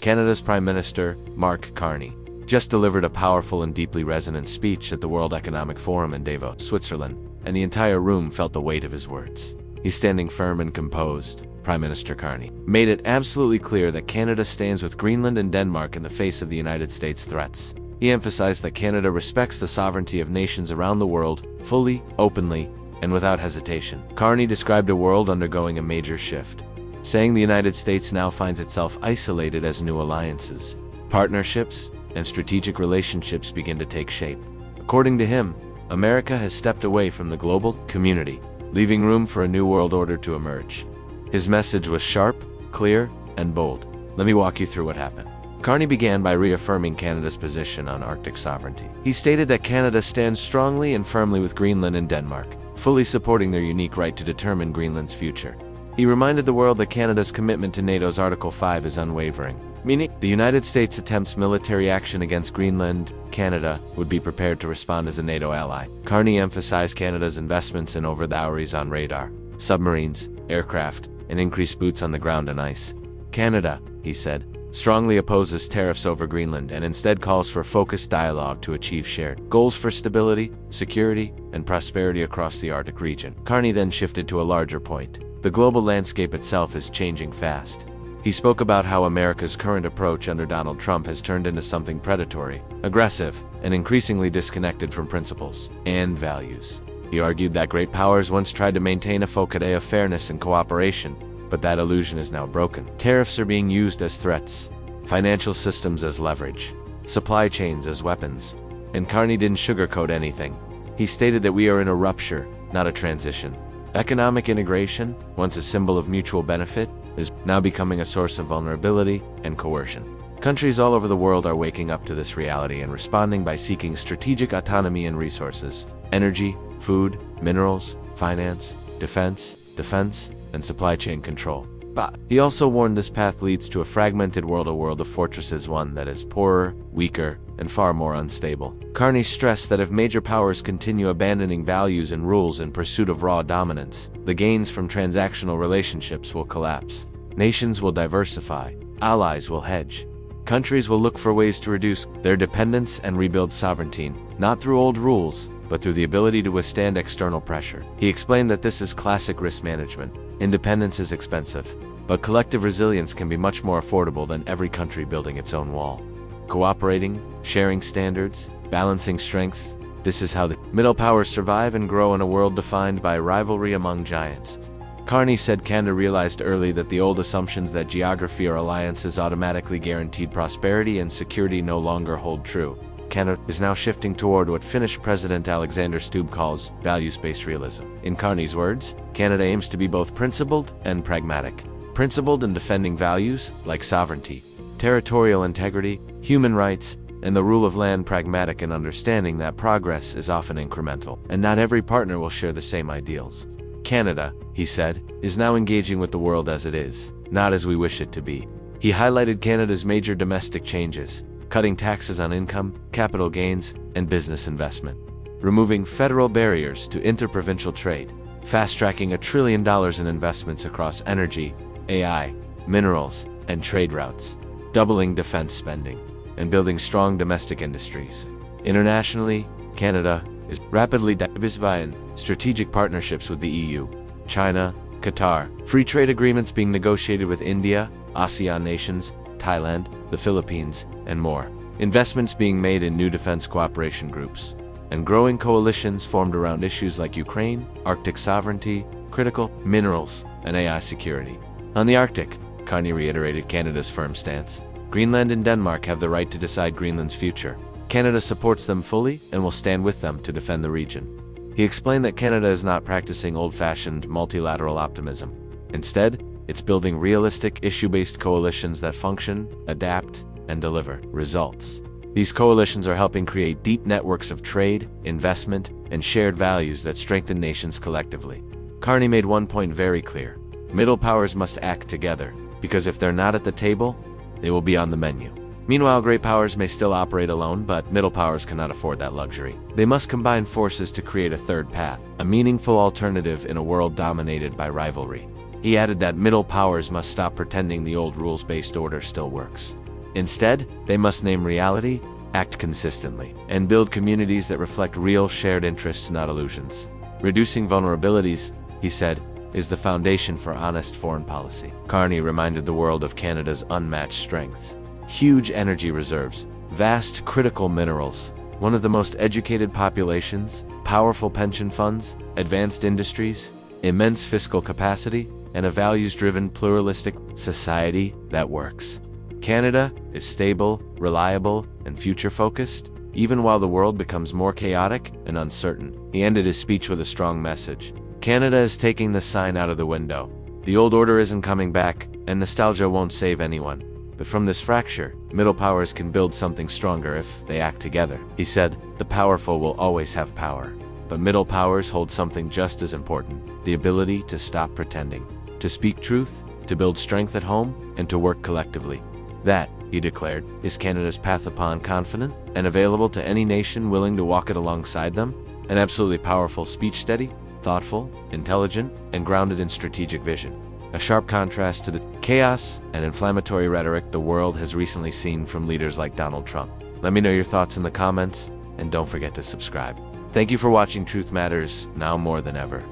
Canada's Prime Minister, Mark Carney, just delivered a powerful and deeply resonant speech at the World Economic Forum in Davos, Switzerland, and the entire room felt the weight of his words. He's standing firm and composed. Prime Minister Carney made it absolutely clear that Canada stands with Greenland and Denmark in the face of the United States' threats. He emphasized that Canada respects the sovereignty of nations around the world, fully, openly, and without hesitation. Carney described a world undergoing a major shift, saying the United States now finds itself isolated as new alliances, partnerships, and strategic relationships begin to take shape. According to him, America has stepped away from the global community, leaving room for a new world order to emerge. His message was sharp, clear, and bold. Let me walk you through what happened. Carney began by reaffirming Canada's position on Arctic sovereignty. He stated that Canada stands strongly and firmly with Greenland and Denmark, fully supporting their unique right to determine Greenland's future. He reminded the world that Canada's commitment to NATO's Article 5 is unwavering, meaning the United States attempts military action against Greenland, Canada would be prepared to respond as a NATO ally. Carney emphasized Canada's investments in over-the-hours on radar, submarines, aircraft, and increased boots on the ground and ice. Canada, he said, strongly opposes tariffs over Greenland and instead calls for focused dialogue to achieve shared goals for stability, security, and prosperity across the Arctic region. Carney then shifted to a larger point. The global landscape itself is changing fast. He spoke about how America's current approach under Donald Trump has turned into something predatory, aggressive, and increasingly disconnected from principles and values. He argued that great powers once tried to maintain a facade of fairness and cooperation, but that illusion is now broken. Tariffs are being used as threats, financial systems as leverage, supply chains as weapons, and Carney didn't sugarcoat anything. He stated that we are in a rupture, not a transition. Economic integration, once a symbol of mutual benefit, is now becoming a source of vulnerability and coercion. Countries all over the world are waking up to this reality and responding by seeking strategic autonomy and resources: energy, food, minerals, finance, defense, and supply chain control. But he also warned this path leads to a fragmented world, a world of fortresses, one that is poorer, weaker, and far more unstable. Carney stressed that if major powers continue abandoning values and rules in pursuit of raw dominance, the gains from transactional relationships will collapse. Nations will diversify, allies will hedge. Countries will look for ways to reduce their dependence and rebuild sovereignty, not through old rules, but through the ability to withstand external pressure. He explained that this is classic risk management. Independence is expensive, but collective resilience can be much more affordable than every country building its own wall. Cooperating, sharing standards, balancing strengths, this is how the middle powers survive and grow in a world defined by rivalry among giants. Carney said Canada realized early that the old assumptions that geography or alliances automatically guaranteed prosperity and security no longer hold true. Canada is now shifting toward what Finnish President Alexander Stubb calls values-based realism. In Carney's words, Canada aims to be both principled and pragmatic. Principled in defending values like sovereignty, territorial integrity, human rights, and the rule of land, pragmatic in understanding that progress is often incremental, and not every partner will share the same ideals. Canada, he said, is now engaging with the world as it is, not as we wish it to be. He highlighted Canada's major domestic changes: cutting taxes on income, capital gains, and business investment, removing federal barriers to interprovincial trade, fast-tracking $1 trillion in investments across energy, AI, minerals, and trade routes, doubling defense spending, and building strong domestic industries. Internationally, Canada is rapidly diversifying strategic partnerships with the EU, China, Qatar, free trade agreements being negotiated with India, ASEAN nations, Thailand, the Philippines, and more. Investments being made in new defense cooperation groups, and growing coalitions formed around issues like Ukraine, Arctic sovereignty, critical minerals, and AI security. On the Arctic, Carney reiterated Canada's firm stance. Greenland and Denmark have the right to decide Greenland's future. Canada supports them fully and will stand with them to defend the region. He explained that Canada is not practicing old-fashioned multilateral optimism. Instead, it's building realistic, issue-based coalitions that function, adapt, and deliver results. These coalitions are helping create deep networks of trade, investment, and shared values that strengthen nations collectively. Carney made one point very clear: middle powers must act together, because if they're not at the table, they will be on the menu. Meanwhile, great powers may still operate alone, but middle powers cannot afford that luxury. They must combine forces to create a third path, a meaningful alternative in a world dominated by rivalry. He added that middle powers must stop pretending the old rules-based order still works. Instead, they must name reality, act consistently, and build communities that reflect real shared interests, not illusions. Reducing vulnerabilities, he said, is the foundation for honest foreign policy. Carney reminded the world of Canada's unmatched strengths. Huge energy reserves, vast critical minerals, one of the most educated populations, powerful pension funds, advanced industries, immense fiscal capacity, and a values-driven, pluralistic society that works. Canada is stable, reliable, and future-focused, even while the world becomes more chaotic and uncertain. He ended his speech with a strong message. Canada is taking the sign out of the window. The old order isn't coming back, and nostalgia won't save anyone. But from this fracture, middle powers can build something stronger if they act together. He said, the powerful will always have power. But middle powers hold something just as important, the ability to stop pretending, to speak truth, to build strength at home, and to work collectively. That, he declared, is Canada's path upon confident and available to any nation willing to walk it alongside them. An absolutely powerful speech, steady, thoughtful, intelligent, and grounded in strategic vision. A sharp contrast to the chaos and inflammatory rhetoric the world has recently seen from leaders like Donald Trump. Let me know your thoughts in the comments, and don't forget to subscribe. Thank you for watching Truth Matters, now more than ever.